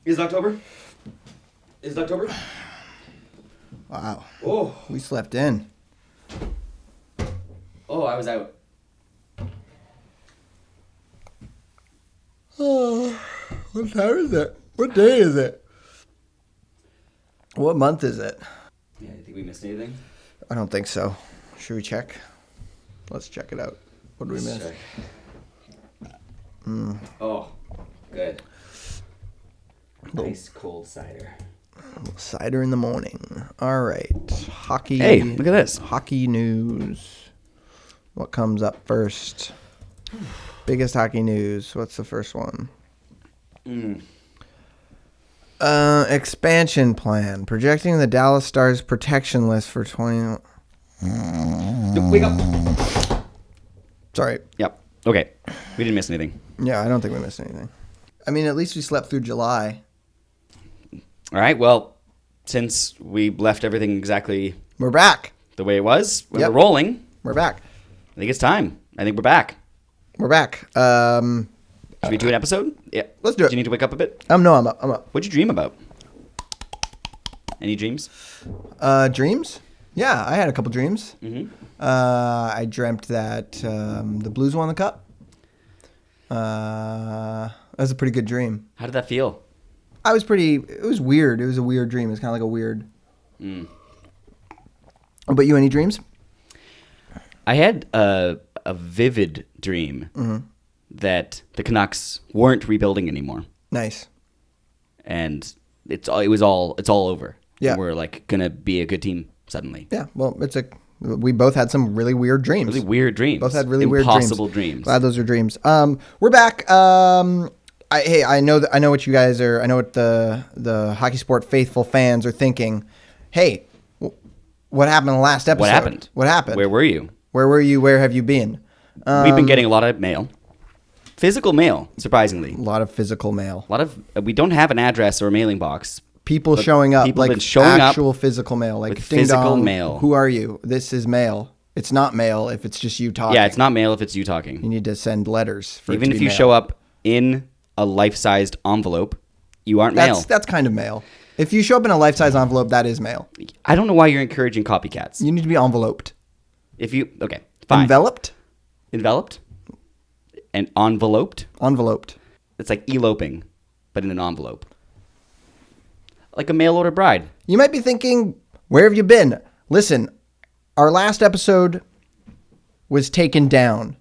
Is it October? Is it October? Wow. Oh. We slept in. Oh, I was out. Oh, what time is it? What day is it? What month is it? Yeah, you think we missed anything? I don't think so. Should we check? Let's check it out. What did we miss? Oh, good. Nice cold cider. Cider in the morning. All right. Hockey. Hey, look at this. Hockey news. What comes up first? Biggest hockey news. What's the first one? Expansion plan. Projecting the Dallas Stars protection list for 20... Wake up. Sorry. Yep. Okay. We didn't miss anything. Yeah, I don't think we missed anything. I mean, at least we slept through July. All right. Well, since we left everything exactly We're back. the way it was, when Yep. we're rolling, We're back. I think it's time. I think we're back. We're back. Should we do an episode? Yeah. Let's do it. Do you need to wake up a bit? No, I'm up. What'd you dream about? Any dreams? Dreams? Yeah, I had a couple dreams. Mm-hmm. I dreamt that the Blues won the cup. That was a pretty good dream. How did that feel? It was weird. It was a weird dream. It's kind of like a weird. But you, any dreams? I had a vivid dream that the Canucks weren't rebuilding anymore, Nice. and it's all over. Yeah. We're like gonna be a good team suddenly. Yeah, well, we both had some really weird dreams. Really weird dreams. Both had really weird dreams. Impossible dreams. Glad those are dreams. We're back. I know what you guys are. I know what the HockeySport faithful fans are thinking. Hey, what happened in the last episode? What happened? Where were you? Where were you? Where have you been? We've been getting a lot of mail, physical mail. Surprisingly, A lot of physical mail. We don't have an address or a mailing box. People showing up, people like been showing actual up physical mail, like with ding physical dong, mail. Who are you? This is mail. It's not mail if it's just you talking. Yeah, it's not mail if it's you talking. You need to send letters. For Even it to if be you mail. show up in a life-sized envelope, you aren't mail. That's kind of mail. If you show up in a life-size envelope, that is mail. I don't know why you're encouraging copycats. You need to be enveloped. Okay, fine. Enveloped? Enveloped? And enveloped? Enveloped. It's like eloping, but in an envelope. Like a mail order bride. You might be thinking, where have you been? Listen, our last episode was taken down.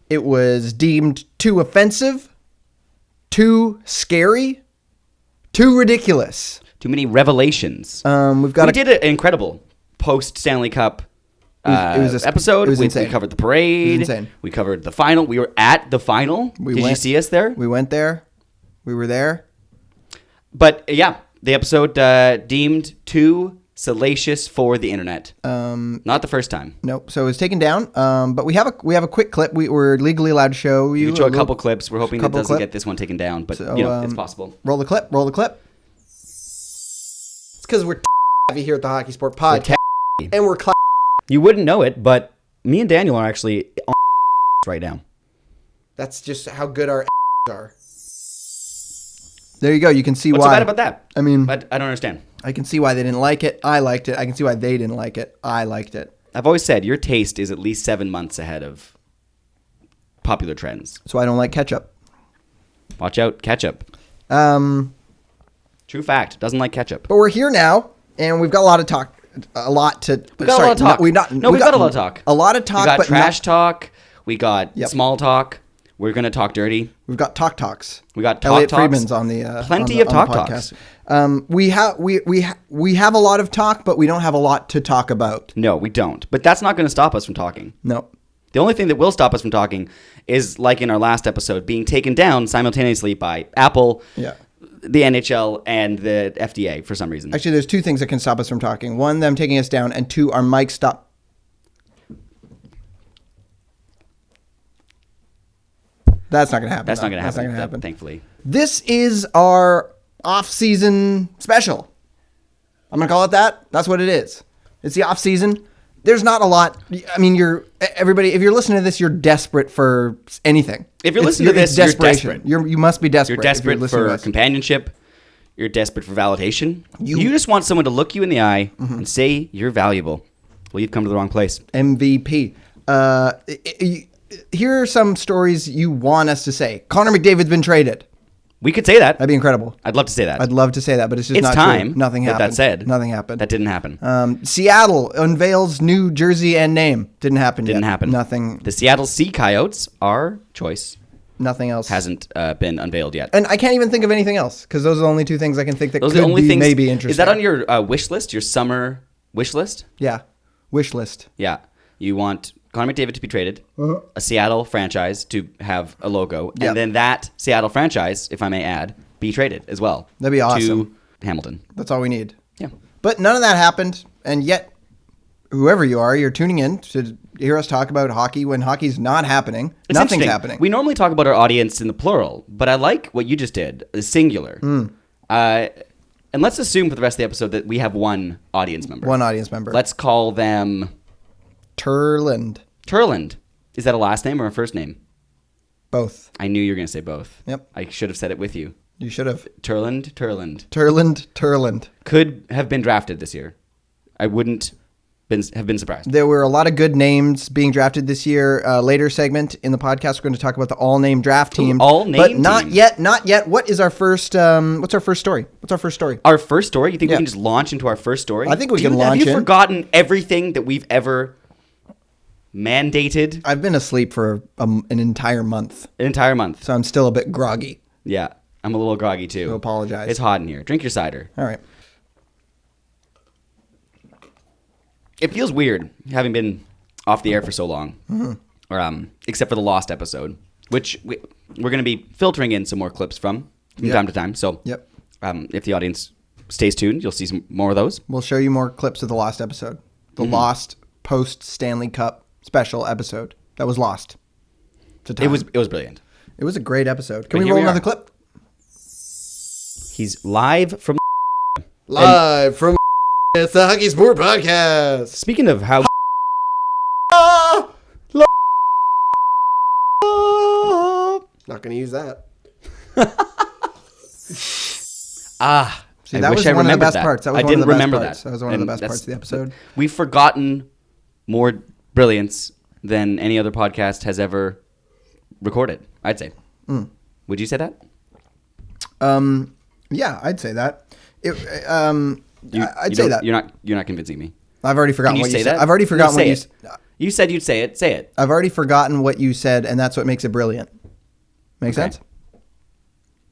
It was deemed too offensive, too scary, too ridiculous. Too many revelations. We did an incredible post Stanley Cup episode. It was We insane. covered the parade. It was insane. We covered the final. We were at the final. Did you see us there? We went there. We were there. But yeah, the episode deemed too salacious for the internet. Not the first time. Nope. So it was taken down. But we have a quick clip. We're legally allowed to show you. You can show a couple clips. We're hoping that couple doesn't clip. get this one taken down, but So, it's possible. Roll the clip. Roll the clip. It's because we're heavy here at the HockeySport podcast, and we're You wouldn't know it, but me and Daniel are actually on right now. That's just how good our are. There you go. You can see What's why. so bad about that? I mean, I don't understand. I can see why they didn't like it. I liked it. I can see why they didn't like it. I liked it. I've always said your taste is at least 7 months ahead of popular trends. So I don't like ketchup. Watch out, ketchup. True fact. Doesn't like ketchup. But we're here now, and we've got a lot of talk. A lot to. We got a lot of talk. We've got a lot of talk. A lot of talk. We got but trash talk. We got Yep. small talk. We're gonna talk dirty. We've got talks. We got talk Elliot talks. Friedman's on the Plenty on of the talk podcast. talks. We have a lot of talk, but we don't have a lot to talk about. No, we don't. But that's not going to stop us from talking. No. The only thing that will stop us from talking is, like in our last episode, being taken down simultaneously by Apple, Yeah. the NHL, and the FDA for some reason. Actually, there's two things that can stop us from talking. One, them taking us down, and two, our mic stop. That's not going to happen. That's not going to That's not happen. going to happen. Thankfully. This is our off-season special. I'm going to call it that. That's what it is. It's the off-season. There's not a lot. I mean, everybody. If you're listening to this, you're desperate for anything. If you're listening to this, you're desperate. You must be desperate. You're desperate for companionship. You're desperate for validation. You just want someone to look you in the eye and say you're valuable. Well, you've come to the wrong place. MVP. Here are some stories you want us to say. Connor McDavid's been traded. We could say that. That'd be incredible. I'd love to say that. I'd love to say that, but it's just not time. true. Nothing happened. That said, nothing happened. That didn't happen. Seattle unveils new jersey and name. Didn't happen. Didn't happen. Nothing. The Seattle Sea Coyotes, our choice. Nothing else hasn't been unveiled yet. And I can't even think of anything else because those are the only two things I can think that those could are the only be things, maybe interesting. Is that on your wish list? Your summer wish list? Yeah, wish list. Yeah, you want Connor McDavid to be traded, a Seattle franchise to have a logo, and then that Seattle franchise, if I may add, be traded as well. That'd be awesome. To Hamilton. That's all we need. Yeah. But none of that happened, and yet, whoever you are, you're tuning in to hear us talk about hockey when hockey's not happening. It's Nothing's happening. We normally talk about our audience in the plural, but I like what you just did, the singular. And let's assume for the rest of the episode that we have one audience member. One audience member. Let's call them... Turland. Is that a last name or a first name? Both. I knew you were going to say both. Yep. I should have said it with you. You should have. Turland. Turland. Could have been drafted this year. I wouldn't have been surprised. There were a lot of good names being drafted this year. Later segment in the podcast, we're going to talk about the all-name draft team. But not yet. What is our first, what's our first story? Our first story? You think we can just launch into our first story? I think we can launch Have you forgotten everything that we've ever mandated? I've been asleep for an entire month. So I'm still a bit groggy. Yeah, I'm a little groggy too. I apologize. It's hot in here. Drink your cider. All right. It feels weird having been off the air for so long, except for the Lost episode, which we're going to be filtering in some more clips from time to time. So if the audience stays tuned, you'll see some more of those. We'll show you more clips of the Lost episode. The Lost post-Stanley Cup special episode that was lost to time. It was brilliant. It was a great episode. Can we roll another clip? He's live from it's the HockeySport podcast. Speaking of how not going to use that. See, that was one of the best parts. That was one of the best parts. That was one of the best parts of the episode. We've forgotten more brilliance than any other podcast has ever recorded, I'd say. Would you say that? Yeah, I'd say that. I'd say that. You're not convincing me. I've already forgotten what you said. I've already forgotten what you said. You said you'd say it. Say it. I've already forgotten what you said, and that's what makes it brilliant. Make sense?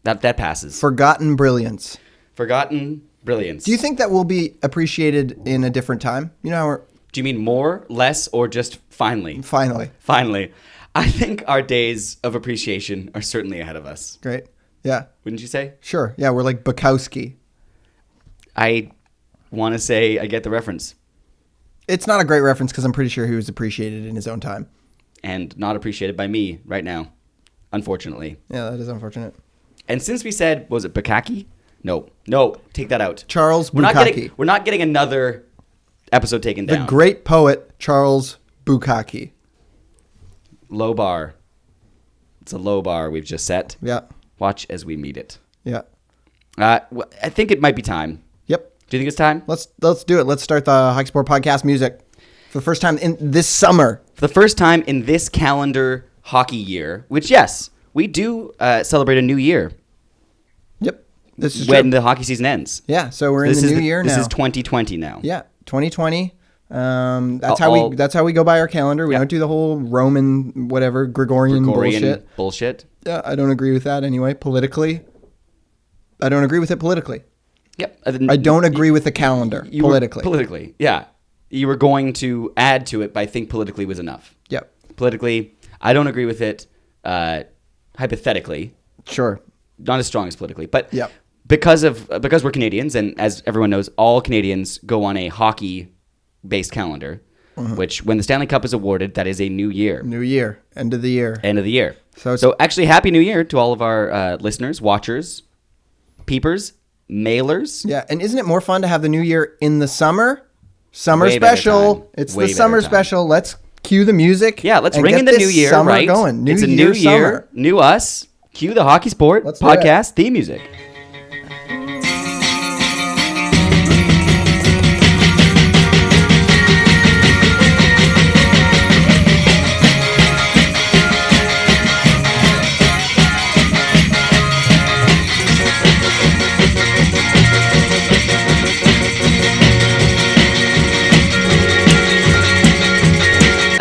That passes. Forgotten brilliance. Forgotten brilliance. Do you think that will be appreciated in a different time? You know how we're... Do you mean more, less, or just finally? Finally. I think our days of appreciation are certainly ahead of us. Great. Yeah. Wouldn't you say? Sure. Yeah, we're like Bukowski. I want to say I get the reference. It's not a great reference because I'm pretty sure he was appreciated in his own time. And not appreciated by me right now, unfortunately. Yeah, that is unfortunate. And since we said, was it Bukaki? No, take that out. Charles Bukaki. We're not getting another episode taken down. The great poet, Charles Bukaki. Low bar. It's a low bar we've just set. Yeah. Watch as we meet it. Yeah. I think it might be time. Yep. Do you think it's time? Let's do it. Let's start the HockeySport podcast music for the first time in this summer. For the first time in this calendar hockey year, which, yes, we do celebrate a new year. Yep. This is when true. the hockey season ends. Yeah, so we're in the new year now. This is 2020 now. Yeah, 2020. That's how we go by our calendar. We don't do the whole Roman whatever Gregorian bullshit. Yeah, I don't agree with that anyway. Politically, I don't agree with it politically. Yep. I don't agree with the calendar politically. Yeah. You were going to add to it, but I think politically was enough. Yep. Politically, I don't agree with it. Hypothetically, sure, not as strong as politically, but yep. because we're Canadians, and as everyone knows, all Canadians go on a hockey-based calendar. which when the Stanley Cup is awarded, that is a new year. New year. End of the year. End of the year. So So actually, Happy New Year to all of our listeners, watchers, peepers, mailers. Yeah, and isn't it more fun to have the new year in the summer? Summer Way better special. time. It's Way the summer better time. special. Let's cue the music. Yeah, let's and ring get in the this new year, summer right? Going. It's a new year, summer. new us. Cue the HockeySport Let's do it. podcast theme music.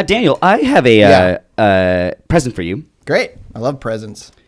Daniel, I have a present for you. Great. I love presents.